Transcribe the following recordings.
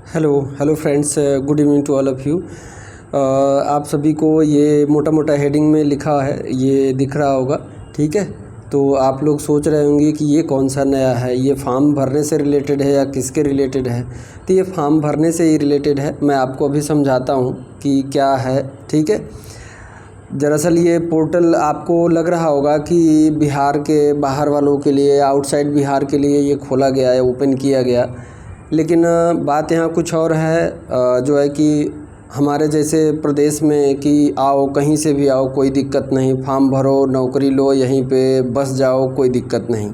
Hello friends, good evening to all of you. आप सभी को ये मोटा मोटा हेडिंग में लिखा है, ये दिख रहा होगा, ठीक है। तो आप लोग सोच रहे होंगे कि ये कौन सा नया है, ये फॉर्म भरने से रिलेटेड है या किसके रिलेटेड है। तो ये फॉर्म भरने से ही रिलेटेड है। मैं आपको अभी समझाता हूँ कि क्या है, ठीक है। दरअसल ये पोर्टल आपको लग रहा होगा कि बिहार के बाहर वालों के लिए, आउटसाइड बिहार के लिए ये खोला गया है, ओपन किया गया। लेकिन बात यहाँ कुछ और है, जो है कि हमारे जैसे प्रदेश में कि आओ, कहीं से भी आओ, कोई दिक्कत नहीं, फॉर्म भरो, नौकरी लो, यहीं पे बस जाओ, कोई दिक्कत नहीं।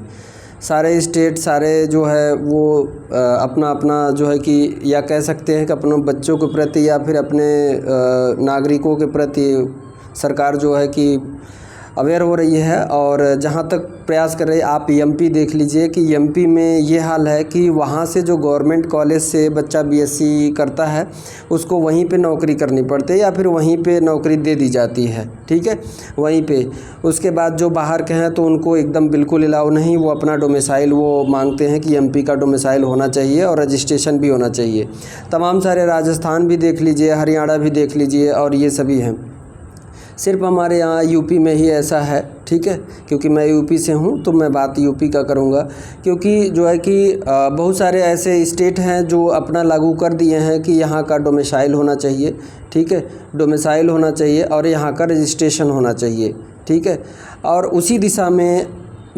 सारे स्टेट, सारे जो है वो अपना अपना जो है कि, या कह सकते हैं कि अपने बच्चों के प्रति या फिर अपने नागरिकों के प्रति सरकार जो है कि अवेयर हो रही है। और जहाँ तक प्रयास कर रही है, आप एमपी देख लीजिए कि एमपी में ये हाल है कि वहाँ से जो गवर्नमेंट कॉलेज से बच्चा बीएससी करता है उसको वहीं पे नौकरी करनी पड़ती है या फिर वहीं पे नौकरी दे दी जाती है, ठीक है, वहीं पे। उसके बाद जो बाहर के हैं तो उनको एकदम बिल्कुल अलाउ नहीं, वो अपना डोमिसाइल वो मांगते हैं कि एमपी का डोमिसाइल होना चाहिए और रजिस्ट्रेशन भी होना चाहिए। तमाम सारे राजस्थान भी देख लीजिए, हरियाणा भी देख लीजिए, और ये सभी हैं। सिर्फ हमारे यहाँ यूपी में ही ऐसा है, ठीक है, क्योंकि मैं यूपी से हूँ तो मैं बात यूपी का करूँगा। क्योंकि जो है कि बहुत सारे ऐसे स्टेट हैं जो अपना लागू कर दिए हैं कि यहाँ का डोमिसाइल होना चाहिए, ठीक है, डोमिसाइल होना चाहिए और यहाँ का रजिस्ट्रेशन होना चाहिए, ठीक है। और उसी दिशा में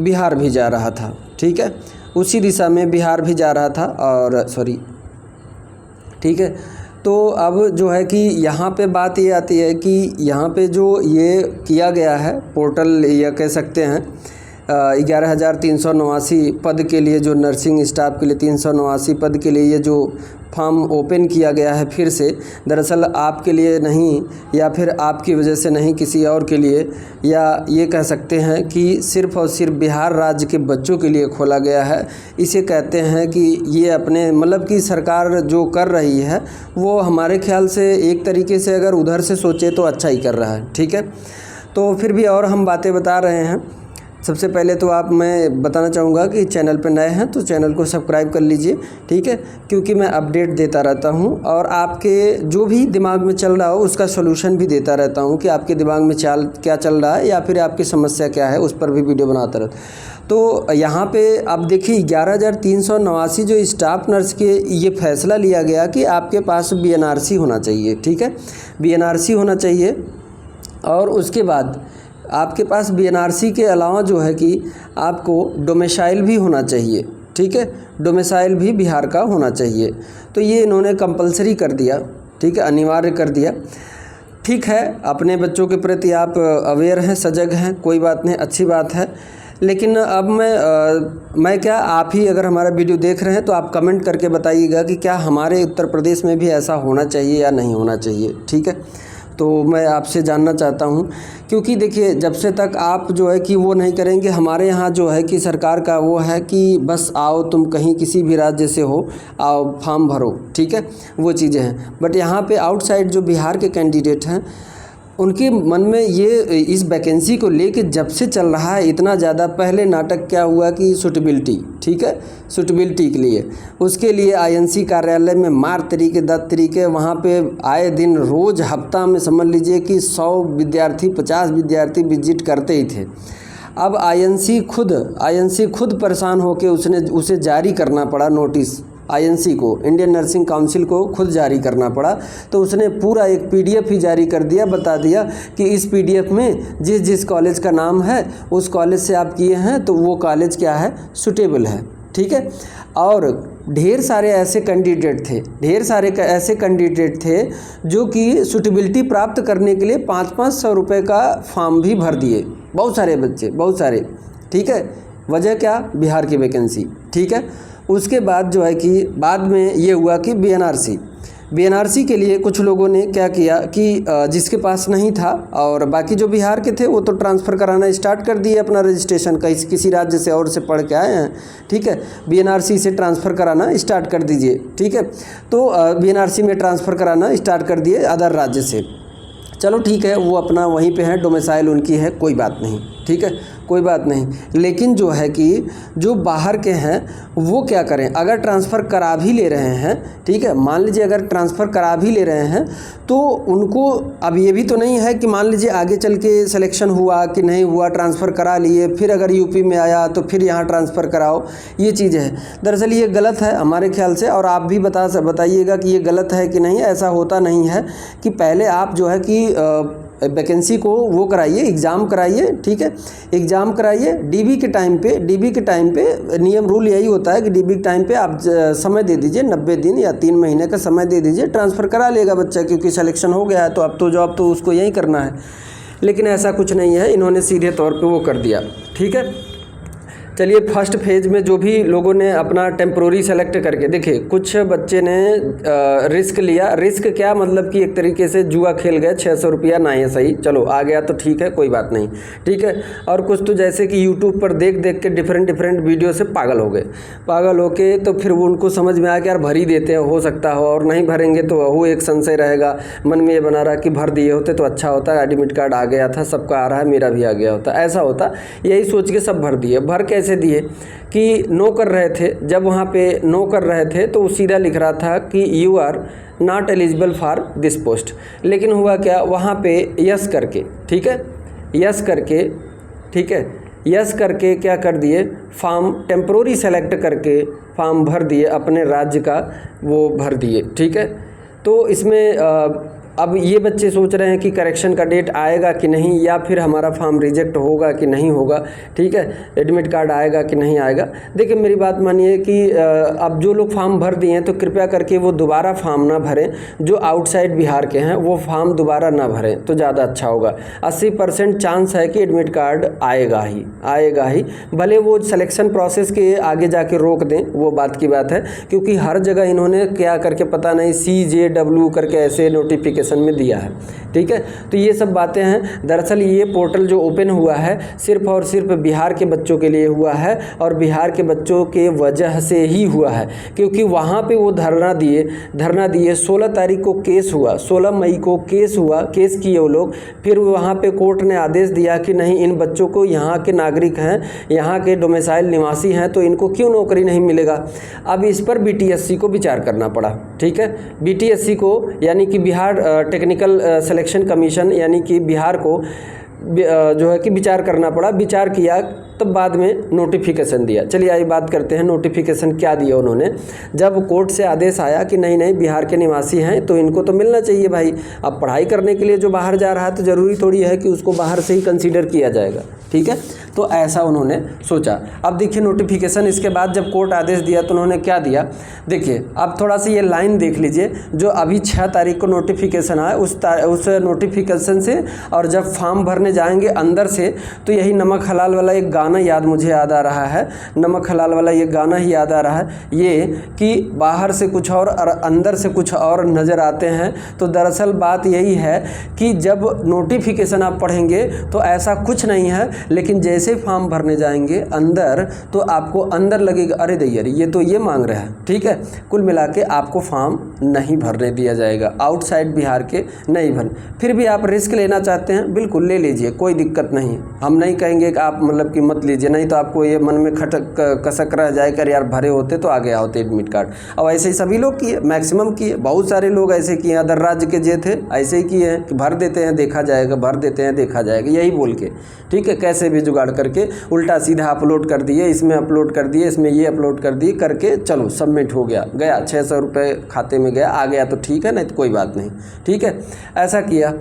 बिहार भी जा रहा था, ठीक है, उसी दिशा में बिहार भी जा रहा था, और ठीक है। तो अब जो है कि यहाँ पे बात ये आती है कि यहाँ पे जो ये किया गया है पोर्टल, या कह सकते हैं 11,389 पद के लिए, जो नर्सिंग स्टाफ के लिए 389 पद के लिए ये जो फॉर्म ओपन किया गया है फिर से, दरअसल आपके लिए नहीं, या फिर आपकी वजह से नहीं, किसी और के लिए, या ये कह सकते हैं कि सिर्फ़ और सिर्फ बिहार राज्य के बच्चों के लिए खोला गया है। इसे कहते हैं कि ये अपने मतलब कि सरकार जो कर रही है वो हमारे ख्याल से एक तरीके से अगर उधर से सोचे तो अच्छा ही कर रहा है, ठीक है। तो फिर भी और हम बातें बता रहे हैं। सबसे पहले तो मैं बताना चाहूँगा कि चैनल पर नए हैं तो चैनल को सब्सक्राइब कर लीजिए, ठीक है, क्योंकि मैं अपडेट देता रहता हूँ और आपके जो भी दिमाग में चल रहा हो उसका सलूशन भी देता रहता हूँ कि आपके दिमाग में क्या चल रहा है या फिर आपकी समस्या क्या है, उस पर भी वीडियो बनाता रहता। तो यहाँ पे आप देखिए 11,389 जो स्टाफ नर्स के ये फैसला लिया गया कि आपके पास बीएनआरसी होना चाहिए, ठीक है, बीएनआरसी होना चाहिए। और उसके बाद आपके पास बीएनआरसी के अलावा जो है कि आपको डोमिसाइल भी होना चाहिए, ठीक है, डोमिसाइल भी बिहार का होना चाहिए। तो ये इन्होंने कंपलसरी कर दिया, ठीक है, अनिवार्य कर दिया। ठीक है, अपने बच्चों के प्रति आप अवेयर हैं, सजग हैं, कोई बात नहीं, अच्छी बात है। लेकिन अब मैं क्या, आप ही अगर हमारा वीडियो देख रहे हैं तो आप कमेंट करके बताइएगा कि क्या हमारे उत्तर प्रदेश में भी ऐसा होना चाहिए या नहीं होना चाहिए, ठीक है। तो मैं आपसे जानना चाहता हूँ, क्योंकि देखिए जब से तक आप जो है कि वो नहीं करेंगे, हमारे यहाँ जो है कि सरकार का वो है कि बस आओ, तुम कहीं किसी भी राज्य से हो, आओ फॉर्म भरो, ठीक है, वो चीज़ें हैं। बट यहाँ पे आउटसाइड जो बिहार के कैंडिडेट हैं उनके मन में ये इस वैकेंसी को लेके जब से चल रहा है इतना ज़्यादा, पहले नाटक क्या हुआ कि सूटेबिलिटी, ठीक है, सूटेबिलिटी के लिए, उसके लिए आईएनसी कार्यालय में मार तरीके दत्त तरीके, वहाँ पे आए दिन रोज़ हफ्ता में समझ लीजिए कि 100 विद्यार्थी 50 विद्यार्थी विजिट करते ही थे। अब आईएनसी खुद परेशान होकर उसे जारी करना पड़ा नोटिस, आईएनसी को, इंडियन नर्सिंग काउंसिल को खुद जारी करना पड़ा। तो उसने पूरा एक पीडीएफ ही जारी कर दिया, बता दिया कि इस पीडीएफ में जिस कॉलेज का नाम है उस कॉलेज से आप किए हैं तो वो कॉलेज क्या है, सूटेबल है, ठीक है। और ढेर सारे ऐसे कैंडिडेट थे जो कि सूटेबिलिटी प्राप्त करने के लिए 500-500 रुपये का फॉर्म भी भर दिए, बहुत सारे बच्चे, बहुत सारे, ठीक है। वजह क्या, बिहार की वैकेंसी, ठीक है। उसके बाद जो है कि बाद में ये हुआ कि बीएनआरसी के लिए कुछ लोगों ने क्या किया कि जिसके पास नहीं था, और बाकी जो बिहार के थे वो तो ट्रांसफ़र कराना स्टार्ट कर दिए, अपना रजिस्ट्रेशन किसी राज्य से और से पढ़ के आए हैं, ठीक है, बीएनआरसी से ट्रांसफ़र कराना स्टार्ट कर दीजिए, ठीक है। तो बीएनआरसी में ट्रांसफ़र कराना स्टार्ट कर दिए अदर राज्य से, चलो ठीक है, वो अपना वहीं पे है, डोमिसाइल उनकी है, कोई बात नहीं। ठीक है, कोई बात नहीं। लेकिन जो है कि जो बाहर के हैं वो क्या करें, अगर ट्रांसफ़र करा भी ले रहे हैं, ठीक है, मान लीजिए अगर ट्रांसफ़र करा भी ले रहे हैं तो उनको अब ये भी तो नहीं है कि मान लीजिए आगे चल के सिलेक्शन हुआ कि नहीं हुआ, ट्रांसफ़र करा लिए, फिर अगर यूपी में आया तो फिर यहाँ ट्रांसफ़र कराओ, ये चीज़ है। दरअसल ये गलत है हमारे ख्याल से, और आप भी बताइएगा कि ये गलत है कि नहीं। ऐसा होता नहीं है कि पहले आप जो है कि वैकेंसी को वो कराइए, एग्ज़ाम कराइए, ठीक है, एग्ज़ाम कराइए। डीबी के टाइम पे नियम रूल यही होता है कि डीबी के टाइम पे आप समय दे दीजिए, 90 दिन या 3 महीने का समय दे दीजिए, ट्रांसफ़र करा लेगा बच्चा, क्योंकि सिलेक्शन हो गया है तो अब तो जॉब तो उसको यही करना है। लेकिन ऐसा कुछ नहीं है, इन्होंने सीधे तौर पे वो कर दिया, ठीक है। चलिए, फर्स्ट फेज़ में जो भी लोगों ने अपना टेम्प्रोरी सेलेक्ट करके, देखिए कुछ बच्चे ने रिस्क लिया। रिस्क क्या मतलब कि एक तरीके से जुआ खेल गए, 600 रुपया ना ही सही, चलो आ गया तो ठीक है, कोई बात नहीं, ठीक है। और कुछ तो जैसे कि यूट्यूब पर देख देख के डिफरेंट वीडियो से पागल हो गए। पागल होके तो फिर वो उनको समझ में आया कि यार भर ही देते हैं, हो सकता हो, और नहीं भरेंगे तो वो एक संशय रहेगा मन में, ये बना रहा कि भर दिए होते तो अच्छा होता, एडमिट कार्ड आ गया था, सबका आ रहा है, मेरा भी आ गया होता, ऐसा होता। यही सोच के सब भर दिए। भर कैसे दिए कि नो कर रहे थे, जब वहाँ पे नो कर रहे थे तो सीधा लिख रहा था कि you are not eligible for this post. लेकिन हुआ क्या, वहाँ पे यस करके, ठीक है, यस करके, ठीक है, यस करके क्या कर दिए, फॉर्म टेम्प्रोरी सेलेक्ट करके फॉर्म भर दिए, अपने राज्य का वो भर दिए, ठीक है। तो इसमें अब ये बच्चे सोच रहे हैं कि करेक्शन का डेट आएगा कि नहीं, या फिर हमारा फॉर्म रिजेक्ट होगा कि नहीं होगा, ठीक है, एडमिट कार्ड आएगा कि नहीं आएगा। देखिए मेरी बात मानिए कि अब जो लोग फॉर्म भर दिए हैं तो कृपया करके वो दोबारा फॉर्म ना भरें। जो आउटसाइड बिहार के हैं वो फॉर्म दोबारा ना भरें तो ज़्यादा अच्छा होगा। 80% चांस है कि एडमिट कार्ड आएगा ही, भले वो सिलेक्शन प्रोसेस के आगे जाके रोक दें, वो बात की बात है, क्योंकि हर जगह इन्होंने क्या करके पता नहीं CJW करके ऐसे नोटिफिकेशन में दिया है, ठीक है। तो ये सब बातें हैं। दरअसल ये पोर्टल जो ओपन हुआ है सिर्फ और सिर्फ बिहार के बच्चों के लिए हुआ है, और बिहार के बच्चों के वजह से ही हुआ है, क्योंकि वहाँ पे वो धरना दिए। 16 तारीख को केस हुआ, 16 मई को केस किए वो लोग। फिर वहाँ पे कोर्ट ने आदेश दिया कि नहीं, इन बच्चों को यहाँ के नागरिक हैं, यहाँ के डोमिसाइल निवासी हैं, तो इनको क्यों नौकरी नहीं मिलेगा। अब इस पर BTSC को विचार करना पड़ा, ठीक है। BTSC को यानी कि बिहार टेक्निकल सिलेक्शन कमीशन, यानी कि बिहार को जो है कि विचार करना पड़ा। विचार किया तब बाद में नोटिफिकेशन दिया। चलिए आइए बात करते हैं नोटिफिकेशन क्या दिया उन्होंने। जब कोर्ट से आदेश आया कि नहीं बिहार के निवासी हैं तो इनको तो मिलना चाहिए भाई। अब पढ़ाई करने के लिए जो बाहर जा रहा है तो ज़रूरी थोड़ी है कि उसको बाहर से ही कंसीडर किया जाएगा, ठीक है। तो ऐसा उन्होंने सोचा। अब देखिए नोटिफिकेशन, इसके बाद जब कोर्ट आदेश दिया तो उन्होंने क्या दिया, देखिए अब थोड़ा सा ये लाइन देख लीजिए। जो अभी 6 तारीख को नोटिफिकेशन आया उस नोटिफिकेशन से, और जब फॉर्म भरने जाएंगे अंदर से, तो यही नमक हलाल वाला एक गाना मुझे याद आ रहा है। नमक हलाल वाला ये गाना ही याद आ रहा है, ये कि बाहर से कुछ और अंदर से कुछ और नज़र आते हैं। तो दरअसल बात यही है कि जब नोटिफिकेशन आप पढ़ेंगे तो ऐसा कुछ नहीं है, लेकिन जैसे फॉर्म भरने जाएंगे अंदर तो आपको अंदर लगेगा अरे दैयर ये तो ये मांग रहा है, ठीक है। कुल मिला के आपको फॉर्म नहीं भरने दिया जाएगा, आउटसाइड बिहार के नहीं भर। फिर भी आप रिस्क लेना चाहते हैं, बिल्कुल ले लीजिए, कोई दिक्कत नहीं। हम नहीं कहेंगे कि आप मतलब कि मत लीजिए, नहीं तो आपको ये मन में कसक रह जाएगा यार भरे होते तो आ गया होते एडमिट कार्ड। अब ऐसे ही सभी लोग किए, मैक्सिमम किए, बहुत सारे लोग ऐसे किए, अदर राज्य के जे थे ऐसे ही किए हैं कि भर देते हैं देखा जाएगा, भर देते हैं देखा जाएगा, यही बोल के, ठीक है, कैसे भी जुगाड़ करके उल्टा सीधा अपलोड कर दिए, इसमें अपलोड कर दिए, इसमें ये अपलोड कर दिए करके, चलो सबमिट हो गया, 600 रुपये खाते में गया, आ गया तो ठीक है, नहीं तो कोई बात नहीं, ठीक है, ऐसा किया।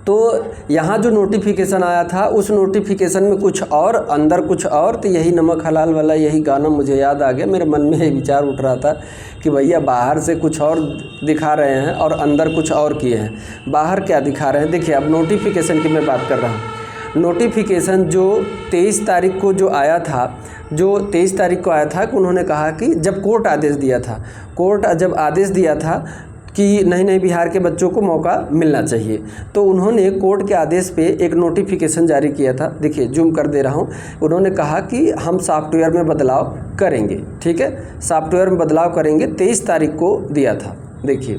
तो यहाँ जो नोटिफिकेशन आया था उस नोटिफिकेशन में कुछ और, अंदर कुछ और। तो यही नमक हलाल वाला यही गाना मुझे याद आ गया, मेरे मन में यही विचार उठ रहा था कि भैया बाहर से कुछ और दिखा रहे हैं और अंदर कुछ और किए हैं। बाहर क्या दिखा रहे हैं, देखिए अब नोटिफिकेशन की मैं बात कर रहा हूँ। नोटिफिकेशन जो 23 तारीख को जो आया था, कि उन्होंने कहा कि जब कोर्ट आदेश दिया था, कोर्ट जब आदेश दिया था कि नहीं बिहार के बच्चों को मौका मिलना चाहिए, तो उन्होंने कोर्ट के आदेश पे एक नोटिफिकेशन जारी किया था। देखिए जूम कर दे रहा हूँ। उन्होंने कहा कि हम सॉफ्टवेयर में बदलाव करेंगे, ठीक है, सॉफ्टवेयर में बदलाव करेंगे, 23 तारीख को दिया था। देखिए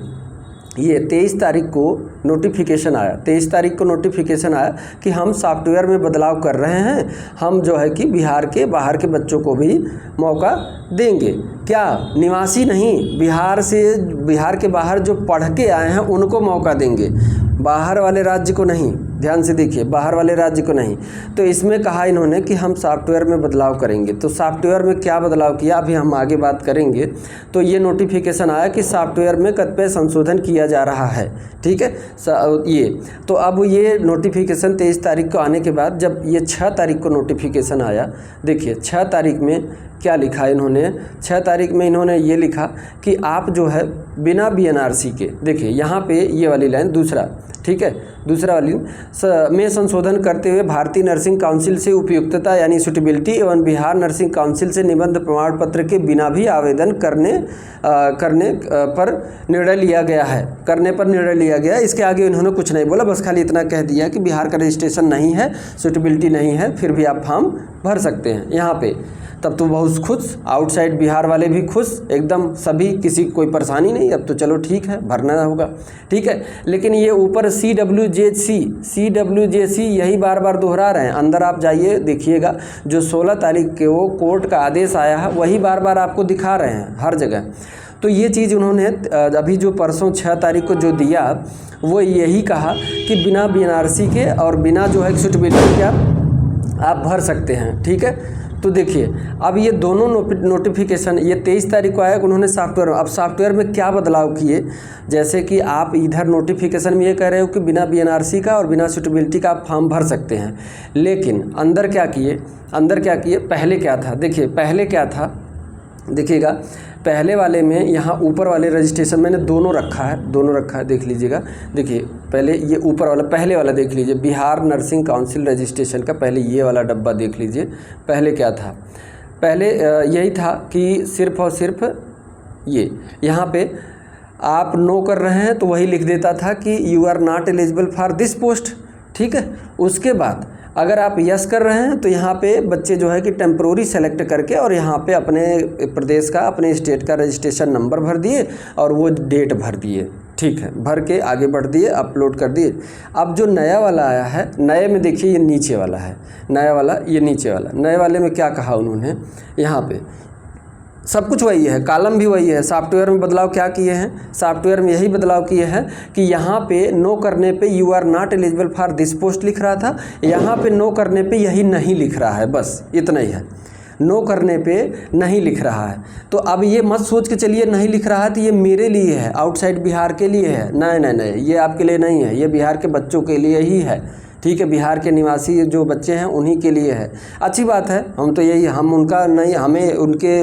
ये 23 तारीख को नोटिफिकेशन आया, 23 तारीख को नोटिफिकेशन आया कि हम सॉफ्टवेयर में बदलाव कर रहे हैं, हम जो है कि बिहार के बाहर के बच्चों को भी मौका देंगे। क्या निवासी नहीं, बिहार के बाहर जो पढ़ के आए हैं उनको मौका देंगे, बाहर वाले राज्य को नहीं। ध्यान से देखिए, बाहर वाले राज्य को नहीं। तो इसमें कहा इन्होंने कि हम सॉफ्टवेयर में बदलाव करेंगे। तो सॉफ्टवेयर में क्या बदलाव किया अभी हम आगे बात करेंगे। तो ये नोटिफिकेशन आया कि सॉफ्टवेयर में कतिपय संशोधन किया जा रहा है, ठीक है। ये तो अब ये नोटिफिकेशन 23 तारीख को आने के बाद जब ये 6 तारीख को नोटिफिकेशन आया, देखिए 6 तारीख में क्या लिखा इन्होंने, 6 तारीख में इन्होंने ये लिखा कि आप जो है बिना BNRC के, देखिए यहाँ पे ये वाली लाइन दूसरा, ठीक है, दूसरा वाली में संशोधन करते हुए भारतीय नर्सिंग काउंसिल से उपयुक्तता यानी सूटेबिलिटी एवं बिहार नर्सिंग काउंसिल से निबंध प्रमाण पत्र के बिना भी आवेदन करने पर निर्णय लिया गया है, करने पर निर्णय लिया गया। इसके आगे इन्होंने कुछ नहीं बोला, बस खाली इतना कह दिया कि बिहार का रजिस्ट्रेशन नहीं है, सूटेबिलिटी नहीं है, फिर भी आप फॉर्म भर सकते हैं यहाँ पे। तब तो बहुत खुश, आउटसाइड बिहार वाले भी खुश एकदम, सभी, किसी कोई परेशानी नहीं। अब तो चलो ठीक है, भरना होगा, ठीक है। लेकिन ये ऊपर CWJC यही बार बार दोहरा रहे हैं। अंदर आप जाइए देखिएगा, जो 16 तारीख के वो कोर्ट का आदेश आया है वही बार बार आपको दिखा रहे हैं हर जगह। तो ये चीज़ उन्होंने अभी जो परसों 6 तारीख को जो दिया वो यही कहा कि बिना BNRC के और बिना जो है सूटेबिलिटी के आप भर सकते हैं, ठीक है। तो देखिए अब ये दोनों नोटिफिकेशन ये 23 तारीख को आया कि उन्होंने सॉफ्टवेयर, अब सॉफ्टवेयर में क्या बदलाव किए, जैसे कि आप इधर नोटिफिकेशन में ये कह रहे हो कि बिना BNRC का और बिना सूटेबिलिटी का आप फॉर्म भर सकते हैं, लेकिन अंदर क्या किए, पहले क्या था, देखिए पहले क्या था, देखिएगा पहले वाले में यहाँ ऊपर वाले रजिस्ट्रेशन मैंने दोनों रखा है, देख लीजिएगा। देखिए पहले ये ऊपर वाला, पहले वाला देख लीजिए, बिहार नर्सिंग काउंसिल रजिस्ट्रेशन का पहले ये वाला डब्बा देख लीजिए। पहले क्या था, पहले यही था कि सिर्फ और सिर्फ ये यहाँ पे आप नो कर रहे हैं तो वही लिख देता था कि you are not eligible for this post, ठीक है। उसके बाद अगर आप यस कर रहे हैं तो यहाँ पे बच्चे जो है कि टेम्प्रोरी सेलेक्ट करके और यहाँ पे अपने प्रदेश का, अपने स्टेट का रजिस्ट्रेशन नंबर भर दिए और वो डेट भर दिए, ठीक है, भर के आगे बढ़ दिए, अपलोड कर दिए। अब जो नया वाला आया है, नए में देखिए ये नीचे वाला है, नया वाला ये नीचे वाला, नए वाले में क्या कहा उन्होंने, यहाँ पे सब कुछ वही है, कॉलम भी वही है। सॉफ्टवेयर में बदलाव क्या किए हैं, सॉफ्टवेयर में यही बदलाव किए हैं कि यहाँ पे नो करने पे you are not eligible for this post लिख रहा था, यहाँ पे नो करने पे यही नहीं लिख रहा है, बस इतना ही है, नो करने पे नहीं लिख रहा है। तो अब ये मत सोच के चलिए नहीं लिख रहा है तो ये मेरे लिए है, आउटसाइड बिहार के लिए है, नहीं, ये आपके लिए नहीं है, ये बिहार के बच्चों के लिए ही है, ठीक है। बिहार के निवासी जो बच्चे हैं उन्हीं के लिए है। अच्छी बात है, हम तो यही, हम उनका नहीं, हमें उनके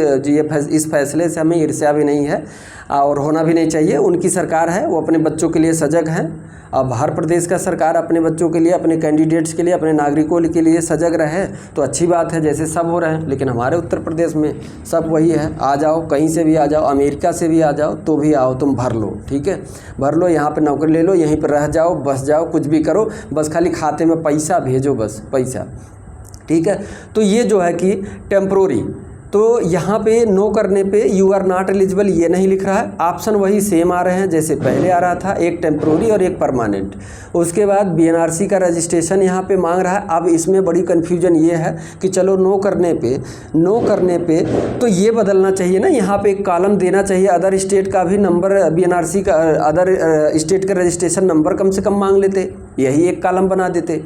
इस फैसले से हमें ईर्ष्या भी नहीं है और होना भी नहीं चाहिए। उनकी सरकार है, वो अपने बच्चों के लिए सजग हैं। अब हर प्रदेश का सरकार अपने बच्चों के लिए, अपने कैंडिडेट्स के लिए, अपने नागरिकों के लिए सजग रहे तो अच्छी बात है, जैसे सब हो रहे हैं। लेकिन हमारे उत्तर प्रदेश में सब वही है, आ जाओ, कहीं से भी आ जाओ, अमेरिका से भी आ जाओ तो भी आओ, तुम भर लो, ठीक है, भर लो, यहाँ पे नौकरी ले लो, यहीं पर रह जाओ, बस जाओ, कुछ भी करो, बस खाली खाते में पैसा भेजो, बस पैसा, ठीक है। तो ये जो है कि टेम्प्रोरी, तो यहाँ पे नो करने पे यू आर नॉट एलिजिबल ये नहीं लिख रहा है, ऑप्शन वही सेम आ रहे हैं जैसे पहले आ रहा था, एक टेम्प्रोरी और एक परमानेंट। उसके बाद BNRC का रजिस्ट्रेशन यहाँ पे मांग रहा है। अब इसमें बड़ी कन्फ्यूजन ये है कि चलो नो करने पे तो ये बदलना चाहिए ना, यहाँ पे एक कॉलम देना चाहिए, अदर स्टेट का भी नंबर, BNRC का अदर स्टेट का रजिस्ट्रेशन नंबर कम से कम मांग लेते, यही एक कॉलम बना देते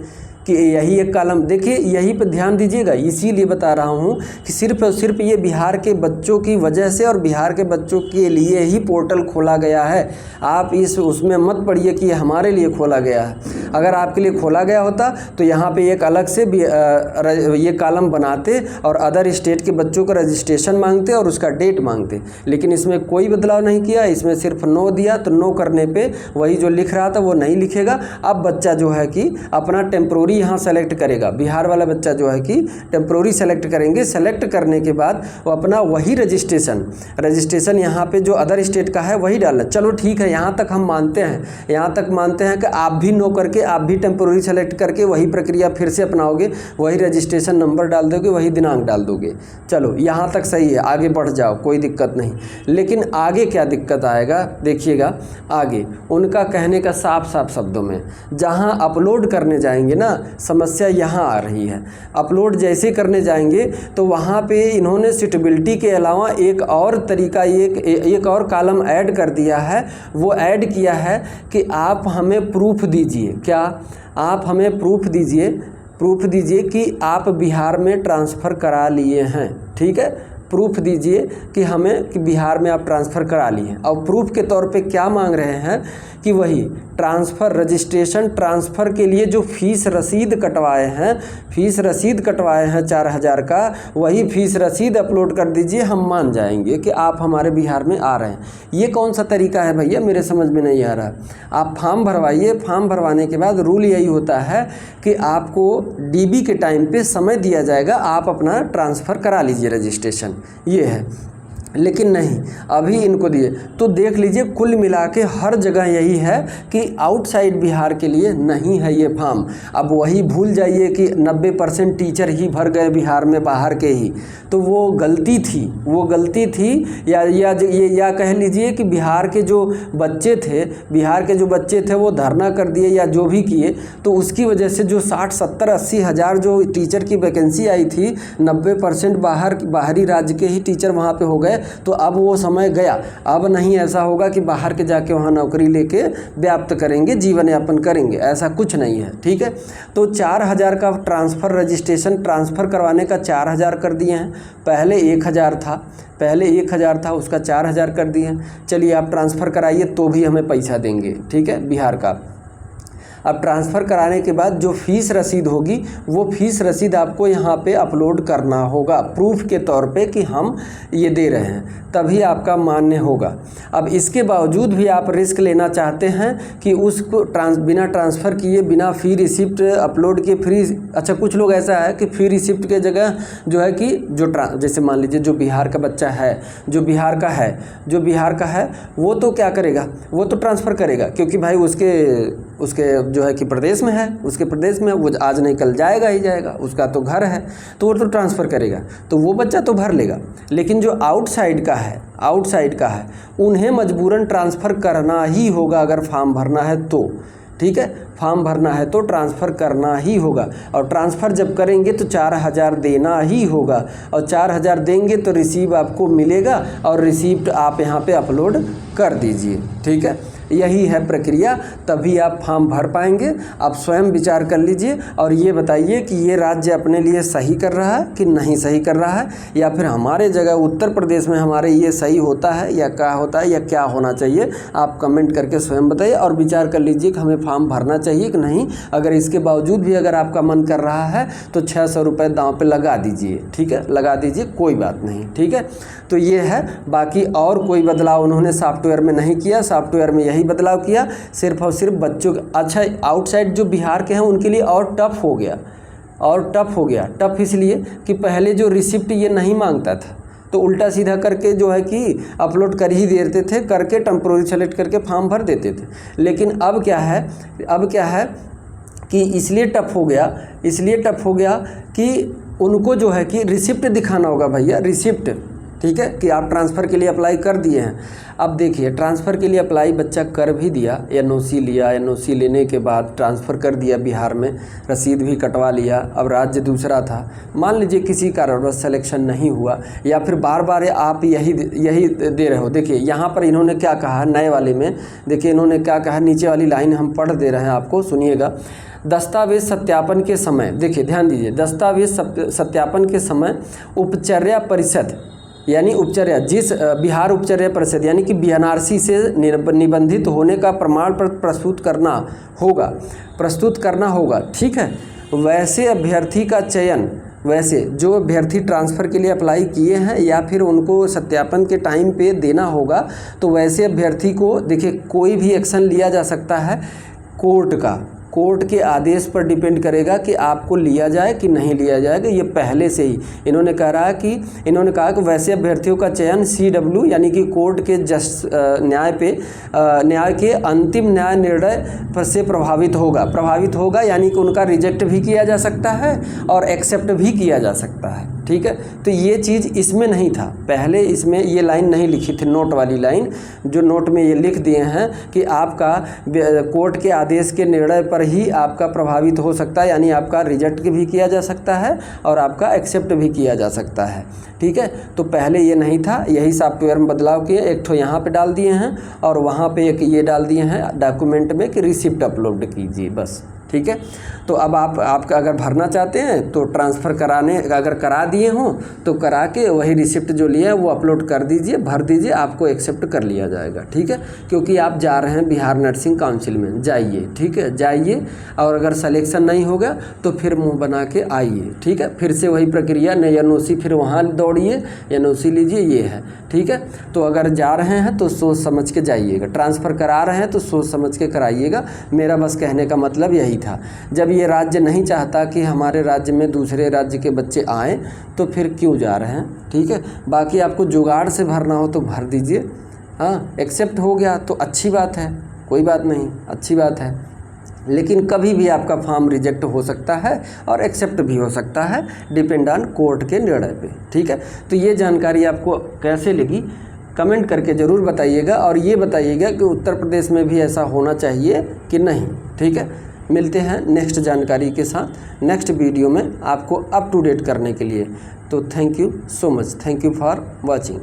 कि यही एक कॉलम। देखिए यहीं पर ध्यान दीजिएगा, इसीलिए बता रहा हूँ कि सिर्फ और सिर्फ ये बिहार के बच्चों की वजह से और बिहार के बच्चों के लिए ही पोर्टल खोला गया है। आप उसमें मत पढ़िए कि हमारे लिए खोला गया है। अगर आपके लिए खोला गया होता तो यहाँ पे एक अलग से ये कॉलम बनाते और अदर स्टेट के बच्चों का रजिस्ट्रेशन मांगते और उसका डेट मांगते, लेकिन इसमें कोई बदलाव नहीं किया, इसमें सिर्फ नो दिया। तो नो करने पे वही जो लिख रहा था वो नहीं लिखेगा। अब बच्चा जो है कि अपना टेम्प्रोरी टेम्प्रोरी यहाँ सेलेक्ट करेगा, बिहार वाला बच्चा जो है कि टेम्प्रोरी सेलेक्ट करेंगे। सेलेक्ट करने के बाद वो अपना वही रजिस्ट्रेशन यहाँ पे जो अदर स्टेट का है वही डालना। चलो ठीक है, यहाँ तक हम मानते हैं, यहाँ तक मानते हैं कि आप भी नो करके आप भी टेम्प्रोरी सेलेक्ट करके वही प्रक्रिया फिर से अपनाओगे, वही रजिस्ट्रेशन नंबर डाल दोगे, वही दिनांक डाल दोगे। चलो यहाँ तक सही है, आगे बढ़ जाओ, कोई दिक्कत नहीं। लेकिन आगे क्या दिक्कत आएगा देखिएगा। आगे उनका कहने का साफ साफ शब्दों में, जहाँ अपलोड करने जाएंगे ना, समस्या यहाँ आ रही है। अपलोड जैसे करने जाएंगे तो वहाँ पे इन्होंने सूटेबिलिटी के अलावा एक और तरीका, एक और कॉलम ऐड कर दिया है। वो ऐड किया है कि आप हमें प्रूफ दीजिए। क्या? आप हमें प्रूफ दीजिए कि आप बिहार में ट्रांसफ़र करा लिए हैं। ठीक है, प्रूफ दीजिए कि बिहार में आप ट्रांसफ़र करा लिए। और प्रूफ के तौर पे क्या मांग रहे हैं कि वही रजिस्ट्रेशन ट्रांसफ़र के लिए जो फ़ीस रसीद कटवाए हैं 4,000 का, वही फ़ीस रसीद अपलोड कर दीजिए, हम मान जाएंगे कि आप हमारे बिहार में आ रहे हैं। ये कौन सा तरीका है भैया, मेरे समझ में नहीं आ रहा। आप फॉर्म भरवाइए, फॉर्म भरवाने के बाद रूल यही होता है कि आपको डीबी के टाइम पे समय दिया जाएगा, आप अपना ट्रांसफ़र करा लीजिए रजिस्ट्रेशन, ये है। लेकिन नहीं, अभी इनको दिए तो देख लीजिए कुल मिला के हर जगह यही है कि आउटसाइड बिहार के लिए नहीं है ये फॉर्म। अब वही भूल जाइए कि 90% टीचर ही भर गए बिहार में, बाहर के ही, तो वो गलती थी या कह लीजिए कि बिहार के जो बच्चे थे वो धरना कर दिए या जो भी किए, तो उसकी वजह से जो 60, 70, 80 हज़ार जो टीचर की वैकेंसी आई थी, 90% बाहरी राज्य के ही टीचर वहाँ पे हो गए। तो अब वो समय गया, अब नहीं ऐसा होगा कि बाहर के जाके वहाँ नौकरी लेके व्याप्त करेंगे, जीवन यापन करेंगे, ऐसा कुछ नहीं है। ठीक है, तो 4,000 का रजिस्ट्रेशन ट्रांसफ़र करवाने का 4,000 कर दिए हैं। पहले 1,000 था, उसका 4,000 कर दिए हैं। चलिए आप ट्रांसफ़र कराइए तो भी हमें पैसा देंगे, ठीक है, बिहार का। अब ट्रांसफ़र कराने के बाद जो फ़ीस रसीद होगी, वो फ़ीस रसीद आपको यहाँ पे अपलोड करना होगा प्रूफ के तौर पे कि हम ये दे रहे हैं, तभी आपका मान्य होगा। अब इसके बावजूद भी आप रिस्क लेना चाहते हैं कि उसको बिना ट्रांसफ़र किए, बिना फ़ी रिसिप्ट अपलोड किए, अच्छा कुछ लोग ऐसा है कि फ़ी रिसिप्ट के जगह जो है कि जैसे मान लीजिए जो बिहार का बच्चा है, जो बिहार का है वो तो क्या करेगा, वो तो ट्रांसफ़र करेगा, क्योंकि भाई उसके जो है कि प्रदेश में है, उसके प्रदेश में वो आज नहीं कल जाएगा ही जाएगा, उसका तो घर है, तो वो तो ट्रांसफ़र करेगा, तो वो बच्चा तो भर लेगा। लेकिन जो आउटसाइड का है उन्हें मजबूरन ट्रांसफ़र करना ही होगा अगर फॉर्म भरना है तो। ठीक है, फॉर्म भरना है तो ट्रांसफ़र करना ही होगा, और ट्रांसफ़र जब करेंगे तो 4,000 देना ही होगा, और 4,000 देंगे तो रिसीव आपको मिलेगा, और रिसीप्ट आप यहाँ पे अपलोड कर दीजिए। ठीक है, यही है प्रक्रिया, तभी आप फॉर्म भर पाएंगे। आप स्वयं विचार कर लीजिए और ये बताइए कि ये राज्य अपने लिए सही कर रहा है कि नहीं सही कर रहा है, या फिर हमारे जगह उत्तर प्रदेश में हमारे ये सही होता है या क्या होता है या क्या होना चाहिए। आप कमेंट करके स्वयं बताइए और विचार कर लीजिए कि हमें फॉर्म भरना चाहिए कि नहीं। अगर इसके बावजूद भी अगर आपका मन कर रहा है तो 600 रुपये दांव पे लगा दीजिए। ठीक है, लगा दीजिए, कोई बात नहीं। ठीक है, तो ये है, बाकी और कोई बदलाव उन्होंने सॉफ्टवेयर में नहीं किया। सॉफ्टवेयर में यही बदलाव किया सिर्फ और सिर्फ बच्चों। अच्छा, आउटसाइड जो बिहार के हैं उनके लिए और टफ हो गया। टफ इसलिए कि पहले जो रिसिप्ट ये नहीं मांगता था, तो उल्टा सीधा करके जो है कि अपलोड कर ही देते थे, करके टेम्पोररी सेलेक्ट करके फॉर्म भर देते थे। लेकिन अब क्या है कि इसलिए टफ हो गया कि उनको जो है कि रिसिप्ट दिखाना होगा भैया, रिसिप्ट। ठीक है, कि आप ट्रांसफ़र के लिए अप्लाई कर दिए हैं। अब देखिए, ट्रांसफ़र के लिए अप्लाई बच्चा कर भी दिया, एनओसी लिया, एनओसी लेने के बाद ट्रांसफ़र कर दिया बिहार में, रसीद भी कटवा लिया। अब राज्य दूसरा था, मान लीजिए किसी कारणवश सिलेक्शन नहीं हुआ, या फिर बार बार आप यही दे रहे हो। देखिए यहाँ पर इन्होंने क्या कहा, नए वाले में देखिए इन्होंने क्या कहा, नीचे वाली लाइन हम पढ़ दे रहे हैं आपको, सुनिएगा। दस्तावेज सत्यापन के समय, देखिए ध्यान दीजिए, दस्तावेज सत्यापन के समय उपचर्या परिषद यानी उपचर्या, जिस बिहार उपचर्या परिषद यानी कि बीएनआरसी से निबंधित होने का प्रमाण पत्र प्रस्तुत करना होगा। ठीक है, वैसे अभ्यर्थी का चयन, वैसे जो अभ्यर्थी ट्रांसफ़र के लिए अप्लाई किए हैं या फिर उनको सत्यापन के टाइम पे देना होगा, तो वैसे अभ्यर्थी को देखिए कोई भी एक्शन लिया जा सकता है कोर्ट का। कोर्ट के आदेश पर डिपेंड करेगा कि आपको लिया जाए कि नहीं लिया जाएगा। ये पहले से ही इन्होंने कहा कि वैसे अभ्यर्थियों का चयन CW यानी कि कोर्ट के न्याय के अंतिम न्याय निर्णय पर से प्रभावित होगा यानी कि उनका रिजेक्ट भी किया जा सकता है और एक्सेप्ट भी किया जा सकता है। ठीक है, तो ये चीज़ इसमें नहीं था, पहले इसमें ये लाइन नहीं लिखी थी, नोट वाली लाइन जो नोट में ये लिख दिए हैं कि आपका कोर्ट के आदेश के निर्णय पर ही आपका प्रभावित हो सकता है, यानी आपका रिजेक्ट भी किया जा सकता है और आपका एक्सेप्ट भी किया जा सकता है। ठीक है, तो पहले ये नहीं था, यही सॉफ्टवेयर में बदलाव किए, एक तो यहाँ पे डाल दिए हैं और वहाँ पे एक ये डाल दिए हैं डॉक्यूमेंट में कि रिसिप्ट अपलोड कीजिए बस। ठीक है, तो अब आपका अगर भरना चाहते हैं तो ट्रांसफ़र कराने अगर करा दिए हों तो करा के वही रिसिप्ट जो लिया है वो अपलोड कर दीजिए, भर दीजिए, आपको एक्सेप्ट कर लिया जाएगा। ठीक है, क्योंकि आप जा रहे हैं बिहार नर्सिंग काउंसिल में, जाइए। ठीक है, जाइए और अगर सिलेक्शन नहीं होगा तो फिर मुंह बना के आइए। ठीक है, फिर से वही प्रक्रिया, नई NOC फिर वहाँ दौड़िए, NOC लीजिए, ये है। ठीक है, तो अगर जा रहे हैं तो सोच समझ के जाइएगा, ट्रांसफ़र करा रहे हैं तो सोच समझ के कराइएगा। मेरा बस कहने का मतलब यही था। जब ये राज्य नहीं चाहता कि हमारे राज्य में दूसरे राज्य के बच्चे आएँ तो फिर क्यों जा रहे हैं। ठीक है, बाकी आपको जुगाड़ से भरना हो तो भर दीजिए। हाँ, एक्सेप्ट हो गया तो अच्छी बात है, कोई बात नहीं, अच्छी बात है। लेकिन कभी भी आपका फॉर्म रिजेक्ट हो सकता है और एक्सेप्ट भी हो सकता है, डिपेंड ऑन कोर्ट के निर्णय पे। ठीक है, तो ये जानकारी आपको कैसे लगी कमेंट करके ज़रूर बताइएगा और ये बताइएगा कि उत्तर प्रदेश में भी ऐसा होना चाहिए कि नहीं। ठीक है, मिलते हैं नेक्स्ट जानकारी के साथ नेक्स्ट वीडियो में आपको अप टू डेट करने के लिए। तो thank you so much, thank you for watching.